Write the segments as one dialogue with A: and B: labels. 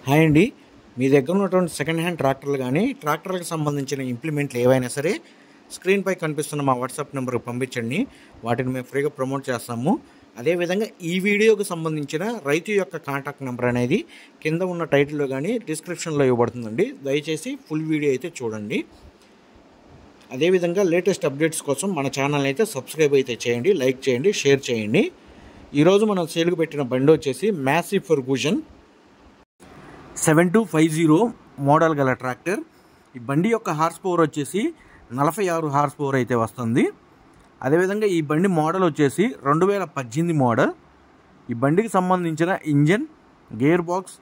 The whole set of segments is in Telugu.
A: హాయ్ అండి, మీ దగ్గర ఉన్నటువంటి సెకండ్ హ్యాండ్ ట్రాక్టర్లు కానీ ట్రాక్టర్లకు సంబంధించిన ఇంప్లిమెంట్లు ఏవైనా సరే స్క్రీన్పై కనిపిస్తున్న మా వాట్సాప్ నెంబర్కి పంపించండి. వాటిని మేము ఫ్రీగా ప్రమోట్ చేస్తాము. అదేవిధంగా ఈ వీడియోకి సంబంధించిన రైతు యొక్క కాంటాక్ట్ నెంబర్ అనేది కింద ఉన్న టైటిల్లో కానీ డిస్క్రిప్షన్లో ఇవ్వబడుతుందండి. దయచేసి ఫుల్ వీడియో అయితే చూడండి. అదేవిధంగా లేటెస్ట్ అప్డేట్స్ కోసం మన ఛానల్ అయితే సబ్స్క్రైబ్ అయితే చేయండి, లైక్ చేయండి, షేర్ చేయండి. ఈరోజు మనం సేల్కి పెట్టిన బండి వచ్చేసి మ్యాసివ్ ఫెర్గుసన్ 7250 మోడల్ గల ట్రాక్టర్. ఈ బండి యొక్క హార్స్ పవర్ వచ్చేసి 46 హార్స్ పవర్ అయితే వస్తుంది. అదేవిధంగా ఈ బండి మోడల్ వచ్చేసి 2018 మోడల్. ఈ బండికి సంబంధించిన engine, gear box,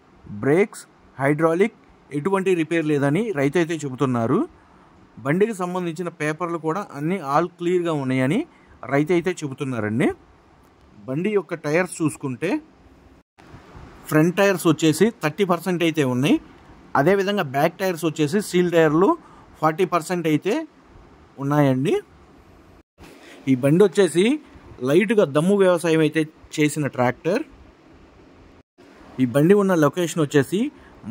A: brakes, hydraulic ఎటువంటి రిపేర్ లేదని రైతు అయితే చెబుతున్నారు. బండికి సంబంధించిన పేపర్లు కూడా అన్నీ ఆల్ క్లియర్గా ఉన్నాయని రైతు అయితే చెబుతున్నారండి. బండి యొక్క టైర్స్ చూసుకుంటే ఫ్రంట్ టైర్స్ వచ్చేసి 30% అయితే ఉన్నాయి. అదేవిధంగా బ్యాక్ టైర్స్ వచ్చేసి సీల్ టైర్లు 40% అయితే ఉన్నాయండి. ఈ బండి వచ్చేసి లైట్గా దమ్ము వ్యవసాయం అయితే చేసిన ట్రాక్టర్. ఈ బండి ఉన్న లొకేషన్ వచ్చేసి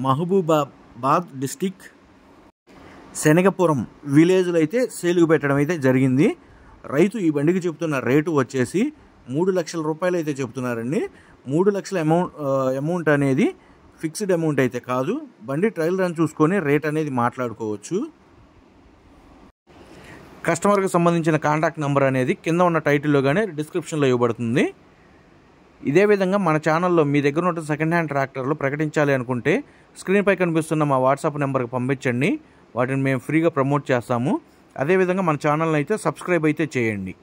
A: మహబూబాబాద్ డిస్టిక్ శనగపురం విలేజ్లో అయితే సేలుగు పెట్టడం అయితే జరిగింది. రైతు ఈ బండికి చెప్తున్న రేటు వచ్చేసి 3 లక్షల రూపాయలు అయితే చెప్తున్నారండి. 3 లక్షల అమౌంట్ అనేది ఫిక్స్డ్ అమౌంట్ అయితే కాదు. బండి ట్రయల్ రన్ చూసుకొని రేట్ అనేది మాట్లాడుకోవచ్చు. కస్టమర్కి సంబంధించిన కాంటాక్ట్ నెంబర్ అనేది కింద ఉన్న టైటిల్లో కానీ డిస్క్రిప్షన్లో ఇవ్వబడుతుంది. ఇదే విధంగా మన ఛానల్లో మీ దగ్గర ఉన్న సెకండ్ హ్యాండ్ ట్రాక్టర్లు ప్రకటించాలి అనుకుంటే స్క్రీన్పై కనిపిస్తున్న మా వాట్సాప్ నెంబర్కి పంపించండి. వాటిని మేము ఫ్రీగా ప్రమోట్ చేస్తాము. అదేవిధంగా మన ఛానల్ని అయితే సబ్స్క్రైబ్ అయితే చేయండి.